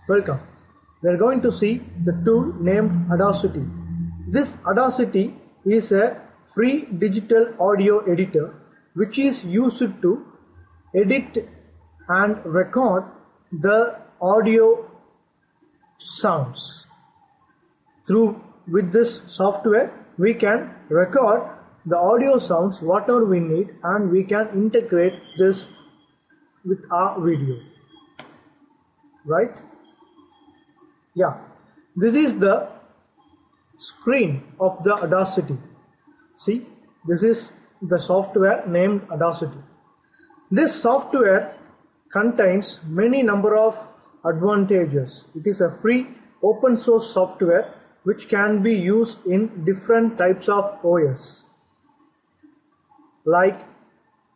Welcome. We are going to see the tool named Audacity. This Audacity is a free digital audio editor which is used to edit and record the audio sounds. With this software we can record the audio sounds whatever we need, and we can integrate this with our video, right? Yeah, this is the screen of the Audacity. See, this is the software named Audacity. This software contains many number of advantages. It is a free open source software which can be used in different types of OS like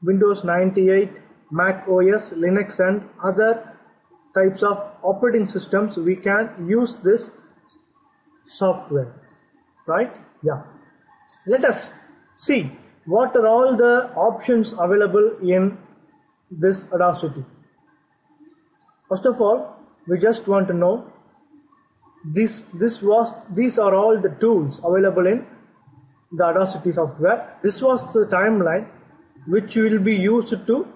Windows 98, Mac OS, Linux and other types of operating systems. We can use this software, right? Yeah. Let us see what are all the options available in this Audacity. First of all, we just want to know these are all the tools available in the Audacity software. This was the timeline which will be used to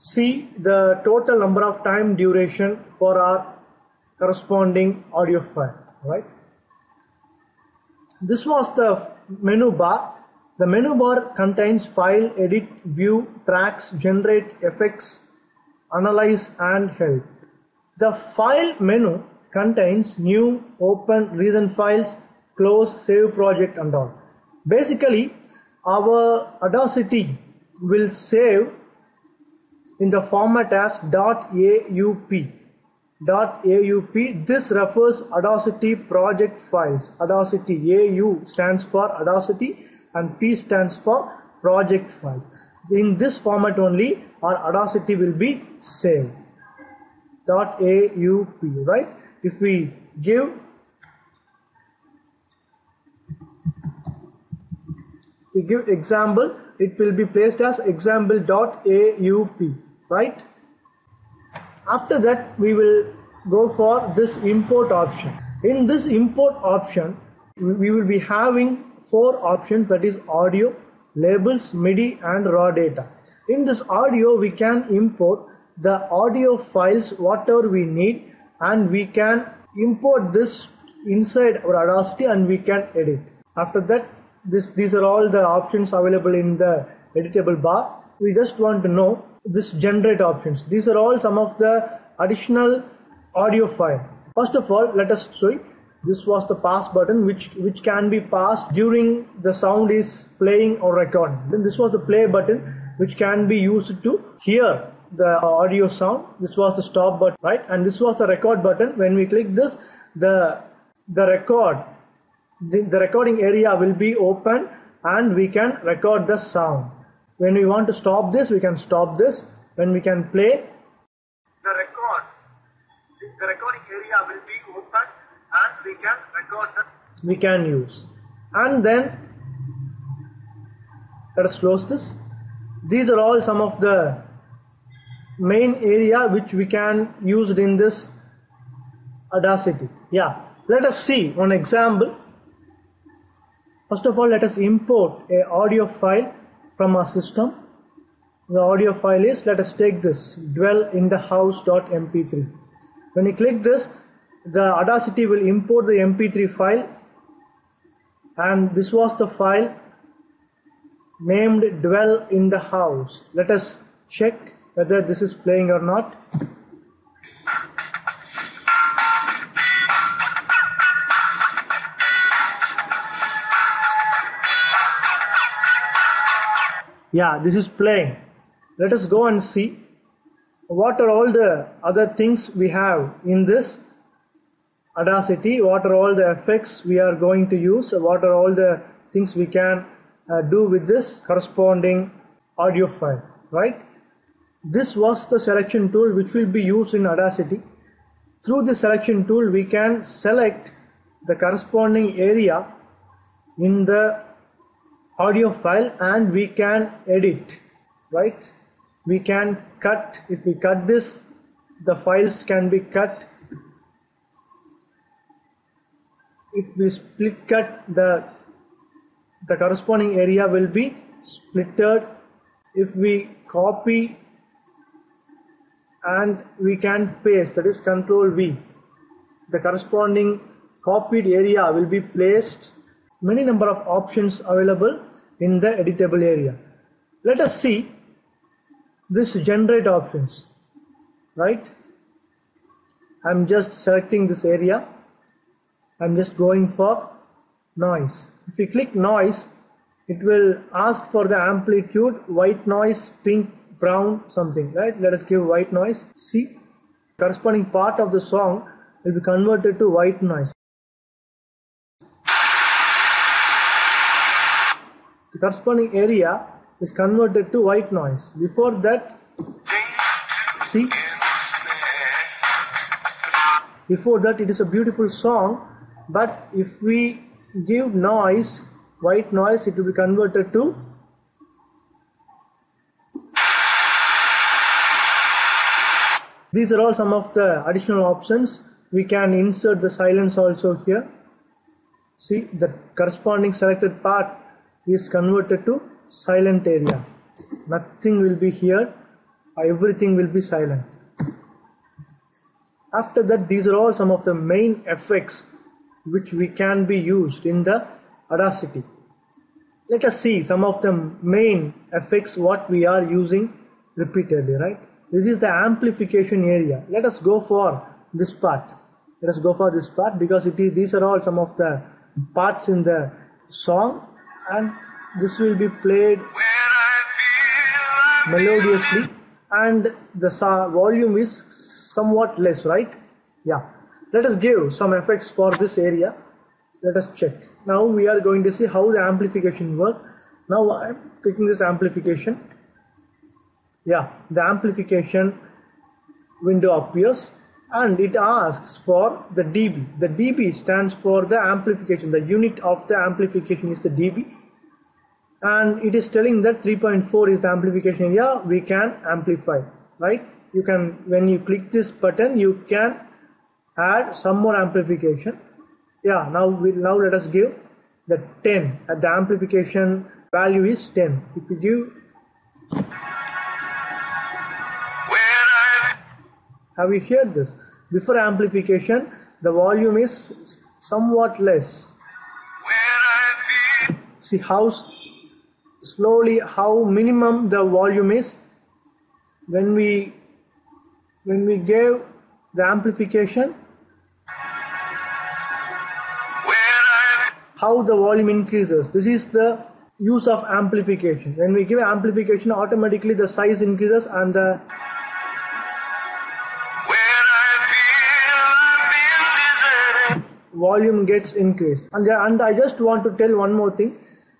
see the total number of time duration for our corresponding audio file, right? This was the menu bar. The menu bar contains file, edit, view, tracks, generate, effects, analyze and help. The file menu contains new, open, recent files, close, save project and all. Basically, our Audacity will save in the format as .aup. .aup. This refers Audacity project files. Audacity AU stands for Audacity and P stands for project files. In this format only our Audacity will be saved. .aup, right? If we give example, it will be placed as example.aup, right? After that we will go for this import option. In this import option we will be having 4 options, that is audio, labels, MIDI and raw data. In this audio we can import the audio files whatever we need, and we can import this inside our Audacity and we can edit. After that, these are all the options available in the editable bar. We just want to know this generate options. These are all some of the additional audio file. First of all, let us show. This was the pass button which can be passed during the sound is playing or recording. Then this was the play button which can be used to hear the audio sound. This was the stop button, right? And this was the record button. When we click this, the recording area will be open and we can record the sound. When we want to stop this, we can stop this. When we can play, the recording area will be open and we can record the, we can use. And then let us close this. These are all some of the main area which we can use in this Audacity. Yeah, let us see one example. First of all, let us import a audio file from our system. The audio file is, let us take this dwellinthehouse.mp3. When you click this, the Audacity will import the mp3 file, and this was the file named Dwell in the House. Let us check whether this is playing or not. Yeah, this is playing. Let us go and see what are all the other things we have in this Audacity, what are all the effects we are going to use, what are all the things we can do with this corresponding audio file, right? This was the selection tool which will be used in Audacity. Through the selection tool we can select the corresponding area in the audio file and we can edit, right? We can cut. If we cut this, the files can be cut if we split cut, the corresponding area will be splitted. If we copy and we can paste, that is Control V, the corresponding copied area will be placed. Many number of options available in the editable area. Let us see this generate options, right? I'm just selecting this area. I'm just going for noise. If we click noise, it will ask for the amplitude, white noise, pink, brown, something, right? Let us give white noise. See, corresponding part of the song will be converted to white noise. The corresponding area is converted to white noise. Before that, see, before that it is a beautiful song, but if we give noise, white noise, it will be converted to these are all some of the additional options. We can insert the silence also here. See, the corresponding selected part is converted to silent area. Nothing will be here, everything will be silent. After that, these are all some of the main effects which we can be used in the Audacity. Let us see some of the main effects what we are using repeatedly, right? This is the amplification area. Let us go for this part. Let us go for this part because these are all some of the parts in the song, and this will be played melodiously, and the volume is somewhat less, right? Yeah. Let us give some effects for this area. Let us check. Now we are going to see how the amplification works. Now I am clicking this amplification. Yeah, the amplification window appears and it asks for the dB. The dB stands for the amplification. The unit of the amplification is the dB, and it is telling that 3.4 is the amplification area we can amplify, right? You can, when you click this button, you can add some more amplification. Yeah, now let us give the 10. The amplification value is 10. If you give, have you heard this? Before amplification, the volume is somewhat less. See how slowly, how minimum the volume is. When we gave the amplification, how the volume increases. This is the use of amplification. When we give amplification, automatically the size increases and the volume gets increased. And I just want to tell one more thing.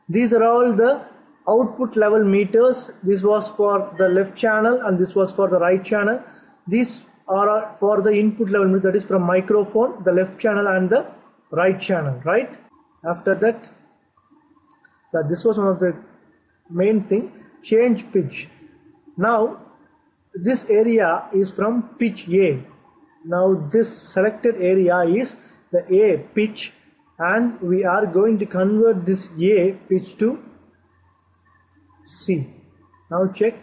These are all the output level meters. This was for the left channel and this was for the right channel. These are for the input level meter, that is from microphone, the left channel and the right channel, right? After that, this was one of the main thing. Change pitch. Now this area is from pitch A. Now this selected area is the A pitch, and we are going to convert this A pitch to C. Now check.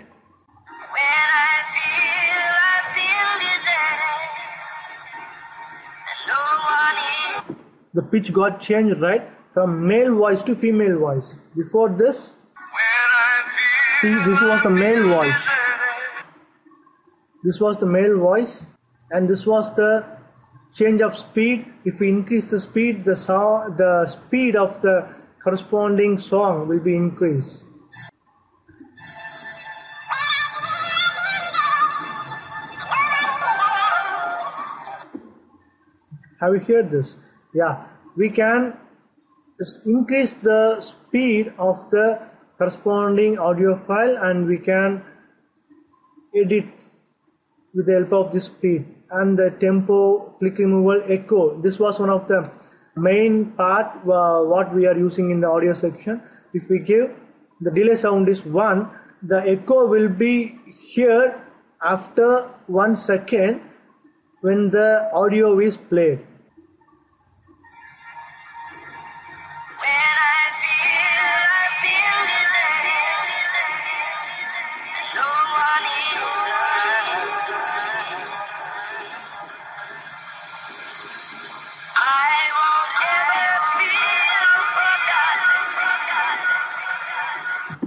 The pitch got changed, right? From male voice to female voice. Before this, see, this was the male voice. This was the male voice, and this was the change of speed. If we increase the speed, the speed of the corresponding song will be increased. Have you heard this? Yeah, we can increase the speed of the corresponding audio file, and we can edit with the help of this speed. And the tempo, click removal, echo. This was one of the main part what we are using in the audio section. If we give the delay sound is 1, the echo will be heard after 1 second when the audio is played.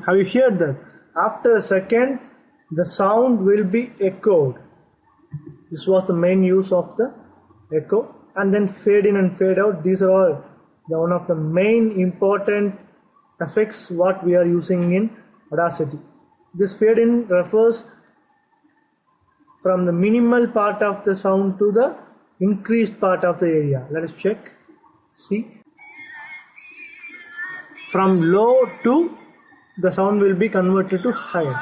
have you heard that? After a second, the sound will be echoed. This was the main use of the echo. And then fade in and fade out. These are all one of the main important effects what we are using in Audacity. This fade in refers from the minimal part of the sound to the increased part of the area. Let us check. See, from low to the sound will be converted to higher.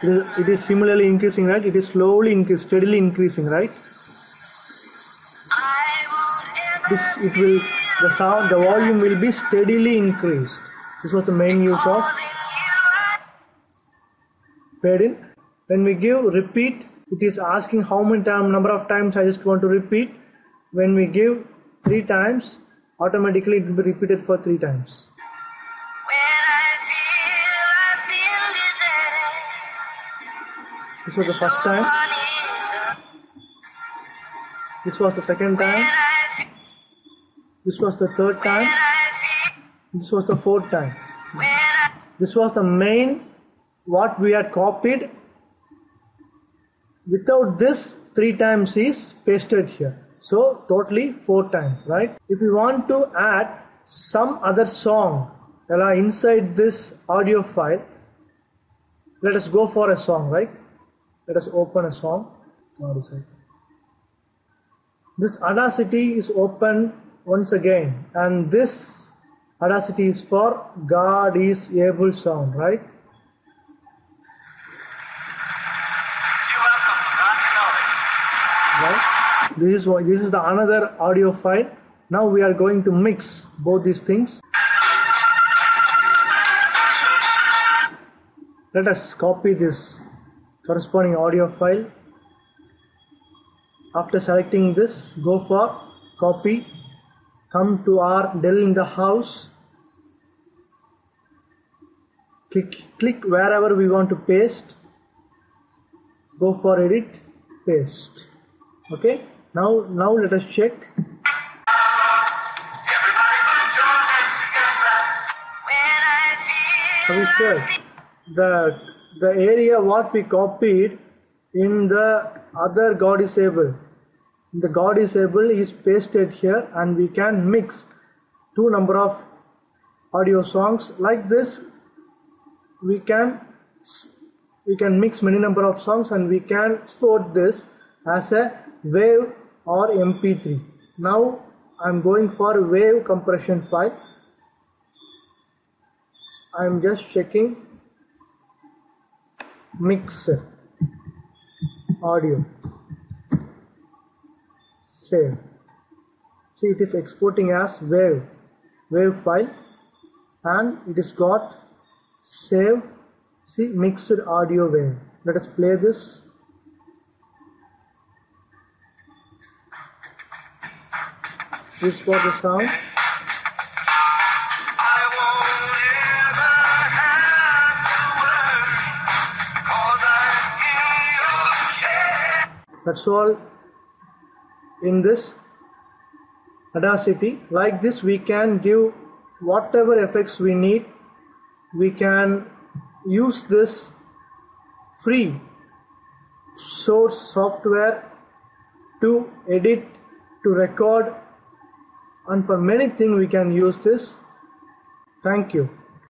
It is similarly increasing, right? It is slowly increasing, steadily increasing, right? The volume will be steadily increased. This was the main use of fade in. When we give repeat, it is asking how many number of times I just want to repeat. When we give 3 times, automatically it will be repeated for 3 times. This was the first time. This was the second time. This was the third time. This was the fourth time. This was the main what we had copied. Without this, 3 times is pasted here. So totally 4 times, right? If we want to add some other song inside this audio file, let us go for a song, right? Let us open a song. This Audacity is open once again, and this Audacity is for God is able sound, right? Right? This is the another audio file. Now we are going to mix both these things. Let us copy this corresponding audio file. After selecting this, go for copy, come to our Dell in the house, click wherever we want to paste, go for edit, paste. Okay, now let us check. Have you heard? The area what we copied in the other God is able. The God is able is pasted here, and we can mix 2 number of audio songs like this. We can mix many number of songs, and we can export this as a wave or MP3. Now I am going for wave compression file. I am just checking mixer audio, save. See, it is exporting as wave file, and it is got save. See, mixed audio wave. Let us play this. This for the sound. That's all in this Audacity. Like this, we can give whatever effects we need. We can use this free source software to edit, to record, and for many things we can use this. Thank you.